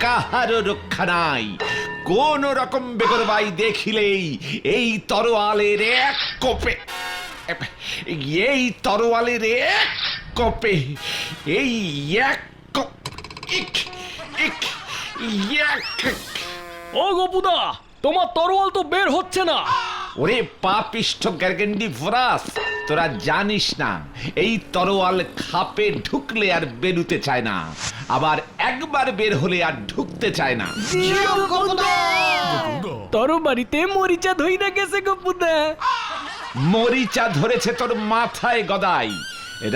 কাহারও রক্ষা নাই। কোন রকম বেগরবাই দেখিলেই এই তরোয়ালের এক কোপে এই তরোয়ালের এক কোপে এই এক ও গোপুদা, তোমার তরোয়াল তো বের হচ্ছে না। ওরে পাপিষ্ঠ গার্গেন্ডি ফরাস, তোরা জানিস না এই তরোয়াল খাপে ঢুকলে আর বেরুতে চায় না, আবার একবার বের হলে আর ঢুকতে চায় না। তোর বাড়িতে মরিচা ধইরা গেছে গোপুদা। মরিচা ধরেছে তোর মাথায় গদাই।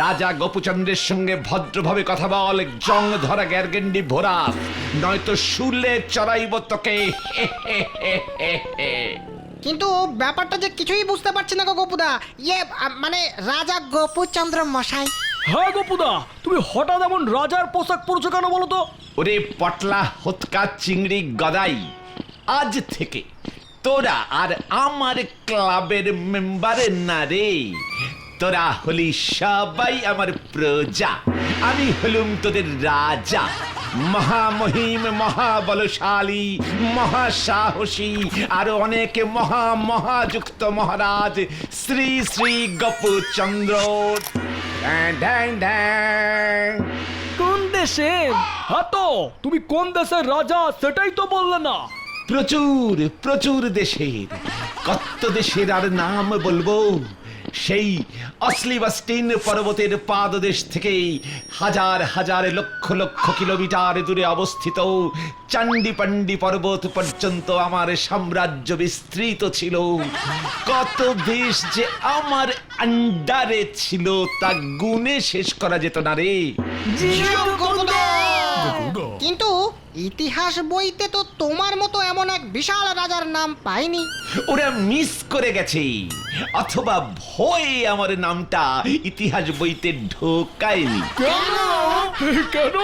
রাজা গোপুচন্দ্রের সঙ্গে ভদ্রভাবে কথা বল, জং ধরা গ্যারগেন্ডি ভোরাস, নয়তো শুলে চড়াইব তোকে। কিন্তু ব্যাপারটা যে কিছুই বুঝতে পারছি না গো গোপুদা। মানে রাজা গোপুচন্দ্র মশাই। হ্যাঁ গোপুদা, তুমি হঠাৎ এমন রাজার পোশাক পরছো কেন বলো তো? ওরে পটলা হতকা চিংড়ি গদাই, আজ থেকে তোরা আর আমার ক্লাবের মেম্বারে না রে। তোরা হলি সবাই আমার প্রজা, আমি হলুম তোদের রাজা। মহামহিম, মহাবলশালী, মহাসাহসী আর অনেক মহাযুক্ত মহারাজ শ্রী শ্রী গোপুচন্দ্র। কোন দেশে? হ্যাঁ তো, তুমি কোন দেশের রাজা সেটাই তো বললে না। প্রচুর প্রচুর দেশের, কত দেশের আর নাম বলবো। সেই অসলিবাস্টিন পর্বতের পাদদেশ থেকে হাজার হাজার লক্ষ লক্ষ কিলোমিটার দূরে অবস্থিত চান্ডিপান্ডি পর্বত পর্যন্ত আমার সাম্রাজ্য বিস্তৃত ছিল। কত দেশ যে আমার আন্ডারে ছিল তা গুণে শেষ করা যেত না রে। কিন্তু ইতিহাস বইতে তো তোমার মতো এমন এক বিশাল রাজার নাম পাইনি। ওরা মিস করে গেছে, অথবা ভয়ে আমার নামটা ইতিহাস বইতে ঢোকায়নি। কেন?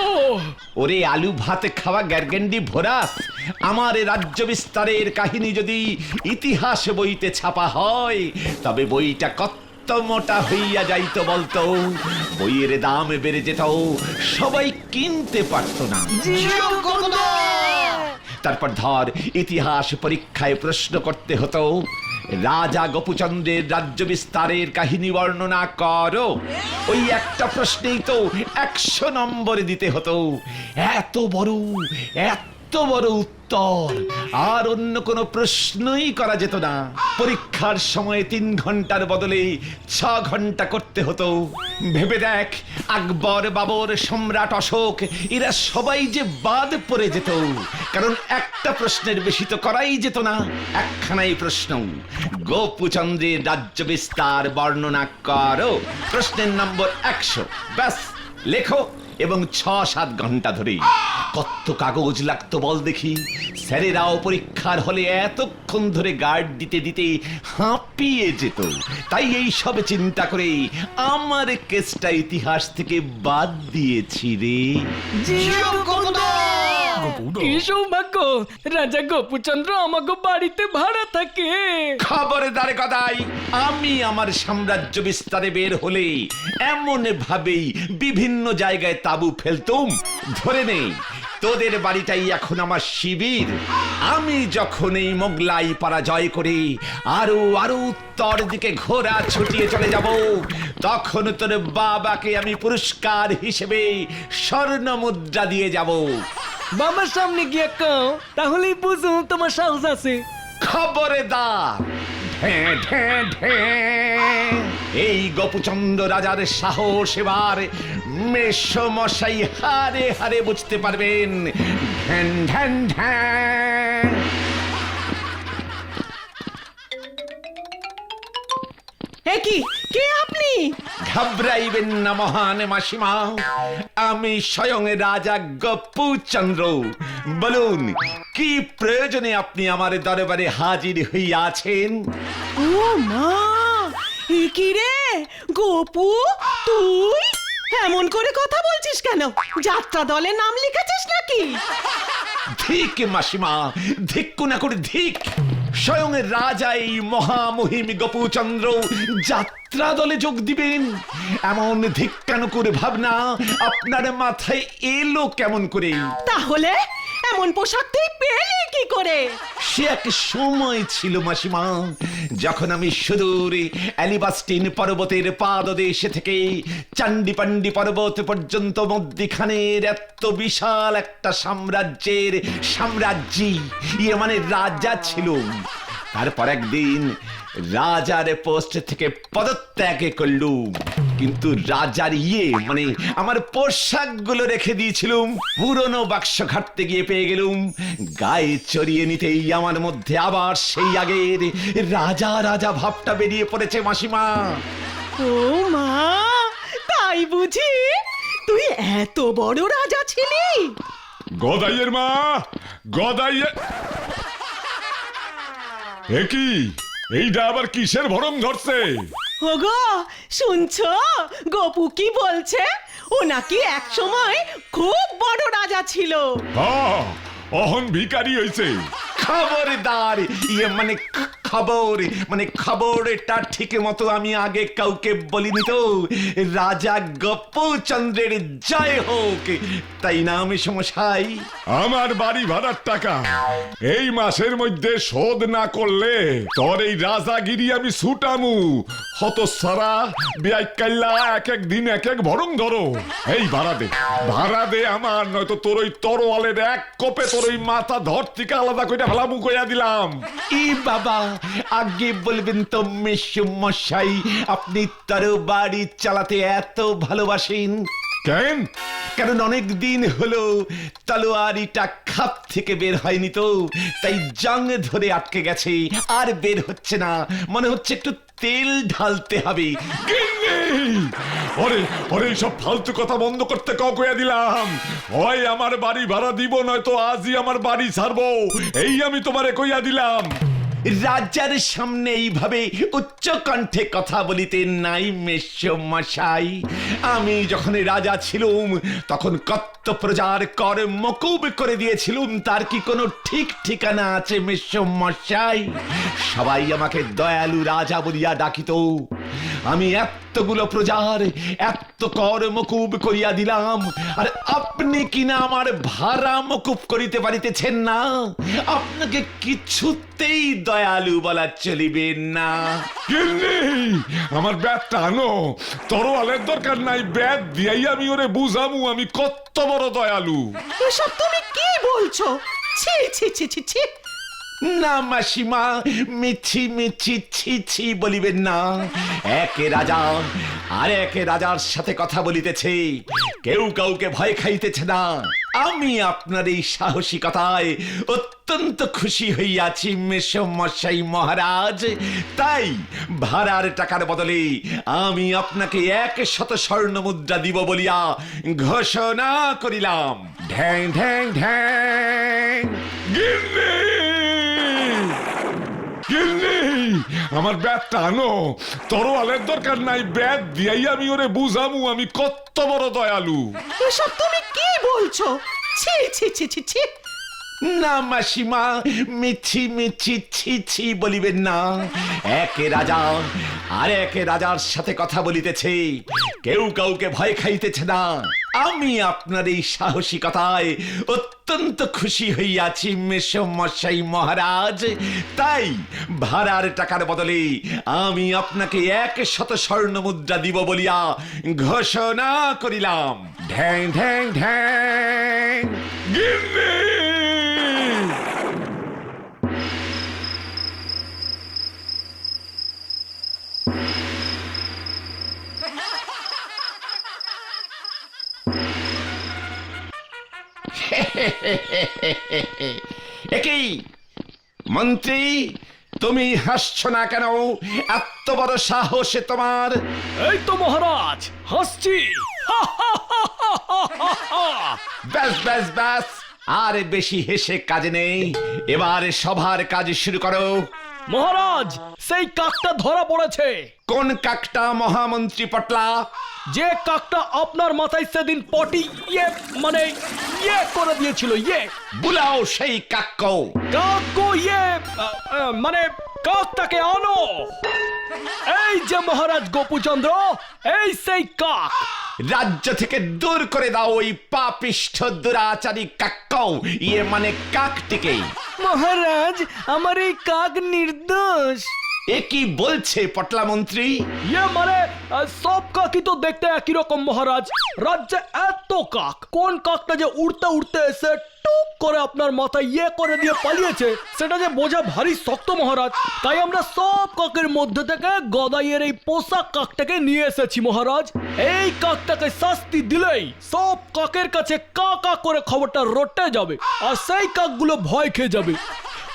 ওরে আলু ভাত খাওয়া গ্যারগেন্ডি ভোরাস, আমার রাজ্য বিস্তারের কাহিনী যদি ইতিহাস বইতে ছাপা হয় তবে বইটা কত মোটা হইয়া যাইতো বলতো। বইয়ের দাম বেড়ে যেত, সবাই কিনতে পারতো না। তারপর ধর ইতিহাস পরীক্ষায় প্রশ্ন করতে হতো, রাজা গোপুচন্দ্রের রাজ্য বিস্তারের কাহিনী বর্ণনা করো। ওই একটা প্রশ্নেই তো 100 নম্বর দিতে হতো। এত বড় উত্তর আর অন্য কোনো প্রশ্নই করা যেত না। পরীক্ষার সময় 3 ঘন্টার বদলে 6 ঘন্টা করতে হতো। ভেবে দেখ, আকবর, বাবর, সম্রাট অশোক এরা সবাই যে বাদ পড়ে যেত, কারণ একটা প্রশ্নের বেশি তো করাই যেত না। একখানাই প্রশ্ন, গোপুচন্দ্রের রাজ্য বিস্তার বর্ণনা করো। প্রশ্নের নম্বর 100, ব্যাস লেখো। এবং 6-7 ঘন্টা ধরে কত কাগজ লাগতো বল দেখি। স্যারেরাও পরীক্ষার হলে এতক্ষণ ধরে গার্ড দিতে দিতে হাঁপিয়ে যেত। তাই এই সব চিন্তা করে আমার কেসটা ইতিহাস থেকে বাদ দিয়েছি রে। কি সৌভাগ্য, রাজা গোপুচন্দ্র আমাকে বাড়িতে ভাড়া থাকে। খবরদার গদাই, আমি আমার সাম্রাজ্য বিস্তারে বের হলে এমন ভাবেই বিভিন্ন জায়গায় তাবু ফেলতুম। ধরে নেই তোদের বাড়িটাই এখন আমার শিবির। আমি যখন এই মোগলাই পরাজয় করে আরো উত্তর দিকে ঘোড়া ছুটিয়ে চলে যাব, তখন তোর বাবাকে আমি পুরস্কার হিসেবে স্বর্ণ মুদ্রা দিয়ে যাব। বাবার সামনে গিয়ে কাও, তাহলেই বুঝুন তোমার সাহস আছে। খবরদার, ঢ্যাঁ ঢ্যাঁ ঢ্যাঁ, এই গোপুচন্দ্র রাজার সাহস এবার মেসমশাই হারে হারে বুঝতে পারবেন। ঢ্যান ঢ্যান ঢ্যাঁ। কে আপনি? ঘাবড়াইবেন না মহান মাসিমা, আমি স্বয়ং রাজা গোপুচন্দ্র। বলুন, কি প্রয়োজনে আপনি আমার দরবারে হাজির হইয়াছেন? ও মা, এ কি রে গোপু, তুই এমন করে কথা বলছিস কেন? যাত্রা দলে নাম লিখেছিস নাকি? ধিক মাসিমা, ধিক্কু না করে ধিক। স্বয়ং রাজা এই মহামহিম গোপুচন্দ্র যাত্রা দলে যোগ দিবেন, এমন ধিক্কানুকুর ভাবনা আপনার মাথায় এলো কেমন করে? তাহলে এমন পোশাক তুই পেলি কি করে? সে এক সময় ছিল মাসিমা, যখন আমি সুদূর অ্যালিবাস্টিন পর্বতের পাদদেশে থেকে চান্ডিপান্ডি পর্বত পর্যন্ত মধ্যিখানের এত বিশাল একটা সাম্রাজ্যী মানে রাজা ছিল। তারপর একদিন রাজার পোস্ট থেকে পদত্যাগ করলুম, কিন্তু রাজার মানে আমার পোশাকগুলো রেখে দিয়েছিলুম। পুরনো বাক্স ঘাটতে গিয়ে পেয়ে গেলুম। গায়ে চড়িয়ে নিতেই আমার মধ্যে আবার সেই আগের রাজা রাজা ভাবটা বেরিয়ে পড়েছে মাসিমা। ও মা, তাই বুঝি তুই এত বড় রাজা ছিলি? গদাইয়ের মা, গদাইয়ের কি এইটা আবার কিসের ভরম ধরছে? ওগো, শুনছো গপু কি বলছে? ও নাকি এক সময় খুব বড় রাজা ছিল। অহন ভিখারি হইছে। খবরদার, খবরটা ঠিক মতো আমি আগে কাউকে বলিনি তো। রাজা গোপচন্দ্রের জয় হোক, তাই না আমি সমস্যাই? আমার বাড়ি ভাড়ার টাকা এই মাসের মধ্যে শোধ না করলে তোর এই রাজাগিরি আমি ছুটামু। হতসারা বেআইকাল্লা এক এক দিন এক এক ভরম ধরো। এই ভাড়া দে আমার, নয়তো তোর ওই তরোয়ালের এক কোপে তোর ওই মাথা ধর থেকে আলাদা করে ফেলামু কইয়া দিলাম। ই বাবা, আগে বলবেন তো মেসমশাই, আপনি তরবারি চালাতে এত ভালোবাসেন কেন? কারণ অনেক দিন হলো তলোয়ারিটা খাপ থেকে বের হয়নি তো, তাই জং ধরে আটকে গেছে, আর বের হচ্ছে না। মনে হচ্ছে একটু তেল ঢালতে হবে। ওরে সব ফালতু কথা বন্ধ করতে কইয়া দিলাম। হয় আমার বাড়ি ভাড়া দিব, নয়তো আজই আমার বাড়ি ছাড়বো। এই আমি তোমারে কইয়া দিলাম। রাজার সামনে এইভাবে উচ্চ কণ্ঠে কথা বলিতে নাই মেসমশাই। আমি যখন রাজা ছিলুম তখন কত প্রজার কর মকুব করে দিয়েছিলুম, তার কি কোনো ঠিক ঠিকানা আছে মেসমশাই? সবাই আমাকে দয়ালু রাজা বলিয়া ডাকিত। আমি এতগুলো প্রজার এত কর মকুব করিয়া দিলাম, আর আপনি কিনা আমার ভাড়া মকুব করিতে পারিতেছেন না? আপনাকে কিছুতেই দয়ালু বলা চলিবে না। আমার ব্যাটটা আনো, তরোয়ালের দরকার নাই, ব্যাট দিয়াই আমি ওরে বুঝামু আমি কত বড় দয়ালু। এসব তুমি কি বলছো? ছি ছি ছি ছি ছি। না মাসিমা, মিছি মিছি ছি ছি বলিবেন না। একে রাজা আর একে রাজার সাথে কথা বলিতেছে, কেউ কাউকে ভয় খাইতেছে না। আমি আপনার এই সাহসিকতায় অত্যন্ত খুশি হইয়াছি মেসমশাই মহারাজ। তাই ভাড়ার টাকার বদলে আমি আপনাকে 100 স্বর্ণ মুদ্রা দিব বলিয়া ঘোষণা করিলাম। ঢ্যাং ঢ্যাং ঢ্যাং। আমার ব্যাটটা আনো, তরোয়ালের দরকার নাই, ব্যাট দিয়াই আমি ওরে বুঝামু আমি কত বড় দয়ালু। এসব তুমি কি বলছো? ছি ছি ছি ছি ছি। না মাসিমা, মিছি মিছি ছি ছি বলিবেন না। একে রাজা আর একে রাজার সাথে কথা বলিতেছে, কেউ কাউকে ভয় খাইতেছে না। আমি আপনার এই সাহসিকতায় অত্যন্ত খুশি হইয়াছি মেসমশাই মহারাজ। তাই ভাড়ার টাকার বদলে আমি আপনাকে 100 স্বর্ণ মুদ্রা দিব বলিয়া ঘোষণা করিলাম। ঢ্যাং ঢ্যাং ঢ্যাং। একই মন্ত্রী, তুমি হাসছো না কেন? এত বড় সাহস তোমার? এই তো মহারাজ, হাসছি। ব্যাস ব্যাস ব্যাস, আর বেশি হেসে কাজ নেই। এবার সভার কাজ শুরু করো। মহারাজ সেই কাকটা ধরা পড়েছে। কোন কাকটা মহামন্ত্রী পটলা? যে কাকটা আপনার মাথায় সেদিন পটি মানে করে দিয়েছিল। বুলাও সেই কাক। কাকো মানে কাকটাকে আনো। এই যে মহারাজ গোপুচন্দ্র, এই সেই কাক। রাজ্য থেকে দূর করে দাও ওই পাপিষ্ঠ দুরাচারী কাক্কাও, মানে কাকটিকে। মহারাজ আমার এই কাক নির্দোষ। এ কি বলছে পটলা মন্ত্রী? মানে সব কাকই তো দেখতে একই রকম মহারাজ। রাজ্যে এত কাক, কোন কাকটা যে উড়তে উড়তে এসে টুক করে আপনার মাথায় করে দিয়ে পালিয়েছে সেটা যে বোঝা ভারী শক্ত মহারাজ। তাই আমরা সব কাকের মধ্যে থেকে গদাইয়ের এই পোষা কাকটাকে নিয়ে এসেছি মহারাজ। এই কাকটাকে শাস্তি দিলেই সব কাকের কাছে কা কা করে খবরটা রটে যাবে, আর সেই কাকগুলো ভয় খেয়ে যাবে,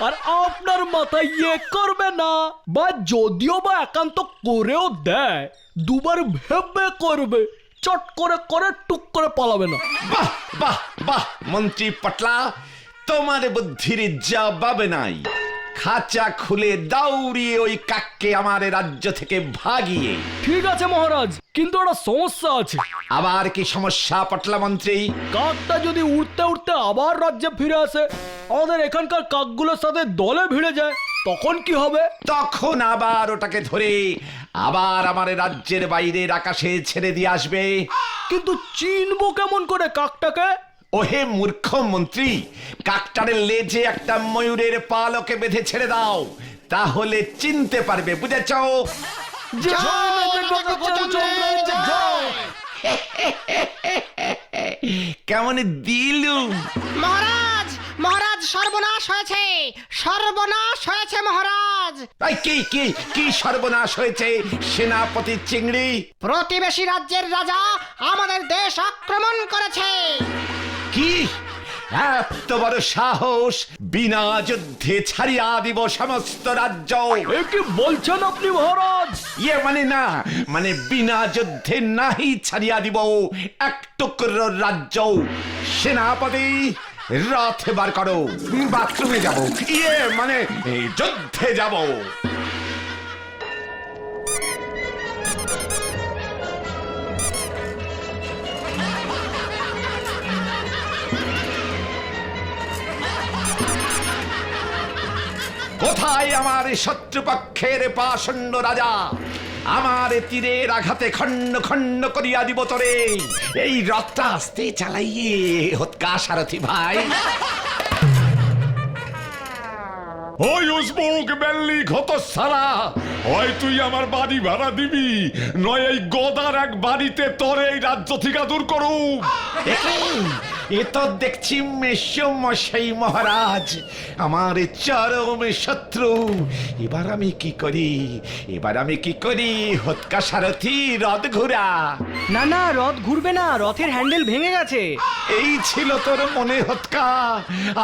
আর আপনার মাথায় করবে না। বা যদিও বা একান্ত করেও দেয়, দুবার ভেবে করবে, চট করে টুক করে পালাবে না। বাহ বাহ বাহ মন্ত্রী পটলা, তোমার বুদ্ধির জবাব নাই। খাঁচা খুলে দাউড়িয়ে ওই কাককে আমার রাজ্য থেকে ভাগিয়ে। ঠিক আছে মহারাজ, কিন্তু একটা সমস্যা আছে। আবার কি সমস্যা পটলা মন্ত্রী? কাকটা যদি উড়তে উড়তে আবার রাজ্যে ফিরে আসে, আমাদের এখানকার কাকগুলোর সাথে দলে ভিড়ে যায়, তখন কি হবে? তখন আবার ওটাকে ধরে আবার আমার রাজ্যের বাইরের আকাশে ছেড়ে দিয়ে আসবে। কিন্তু চিনবো কেমন করে কাকটাকে? ওহে মূর্খ মন্ত্রী, কাকটারের লেজে একটা ময়ূরের পালকে বেঁধে ছেড়ে দাও, তাহলে চিনতে পারবে, বুঝেছ? কেমন দিলু? মহারাজ মহারাজ সর্বনাশ হয়েছে, সর্বনাশ হয়েছে মহারাজ। তাই কি কি কি সর্বনাশ হয়েছে সেনাপতি চিংড়ি? প্রতিবেশী রাজ্যের রাজা আমাদের দেশ আক্রমণ করেছে। কি এত বড় সাহস! বিনা যুদ্ধে ছাড়িয়া দিব সমস্ত রাজ্য। এ কি বলছেন আপনি মহারাজ? মানে না, মানে বিনা যুদ্ধে নাহি ছাড়িয়া দিব এক টুকরো রাজ্য। সেনাপতি রথ বার করো, বাথরুমে যাব, মানে যুদ্ধে যাব। কোথায় আমার শত্রুপক্ষের পাষণ্ড রাজা? আমার তীরের আঘাতে খণ্ড খণ্ড করিয়া দিব তোরে। এই রথটা আস্তে চালাইয়ে হৎকা সারথি ভাই। ওই উসবুক বেল্লি ঘত সারা, হয় তুই আমার বাড়ি ভাড়া দিবি, নয় এই গদার এক বাড়িতে তোর এই রাজ্য থেকে দূর করুম। এ তো দেখছি মেসমশাই মহারাজ, আমার চরম শত্রু। এবার আমি কি করি, এবার আমি কি করি? হৎকা সারথি, রথ ঘোরা। না না, রথ ঘুরবে না, রথের হ্যান্ডেল ভেঙে গেছে। এই ছিল তোর মনে হৎকা?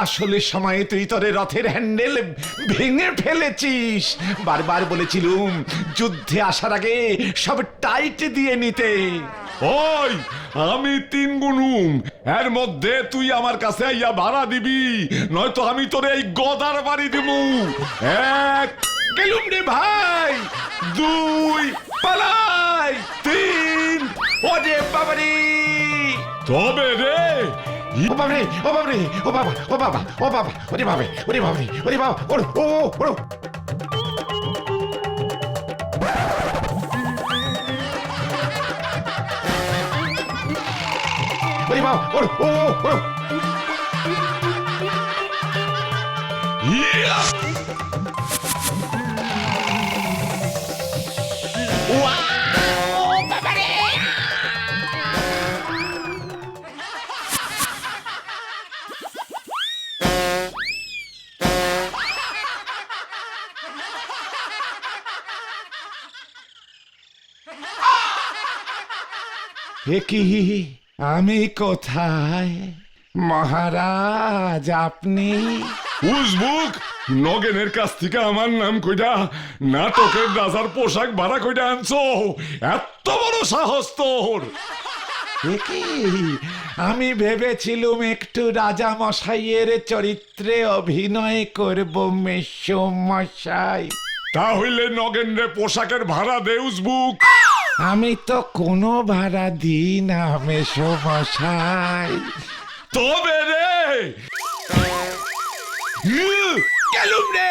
আসলে সময়ে তুই তোর রথের হ্যান্ডেল ভেঙে ফেলেছিস। বারবার বলেছিলুম যুদ্ধে আসার আগে সব টাইট দিয়ে নিতে। ওই আমি 3 গুনুম, এর মধ্যে তুই আমার কাছে আইয়া ভাড়া দিবি, নয়তো আমি তোর এই গদার বাড়ি দিমু। 1 গেলুম রে ভাই, 2 পালাই, 3 ওরে বাবারে, তবে রে ও বাবারে, ও বাবারে, ও বাবা, ও বাবা, ও বাবা, ওরে বাবারে, ওরে বাবারে, ওরে বাবা, ওরে ও ওরে ওরে বাবা, ওরে ও ওরে ইয়া! কি আমি কোথায়? মহারাজ আপনি? উসবুক, নগেনের কাছ থেকে আমার নাম কইরা নাটকের রাজার পোশাক ভাড়া কইরা আনছো? এত বড় সাহস তোর! এ কি, আমি ভেবেছিলুম একটু রাজা মশাইয়ের চরিত্রে অভিনয় করব মেশো মশাই। তাহলে নগেন্দ্রে পোশাকের ভাড়া দে উজবুক। আমি তো কোনো ভাড়া দিই না মেশো মশাই। তবে রে গেলুম রে।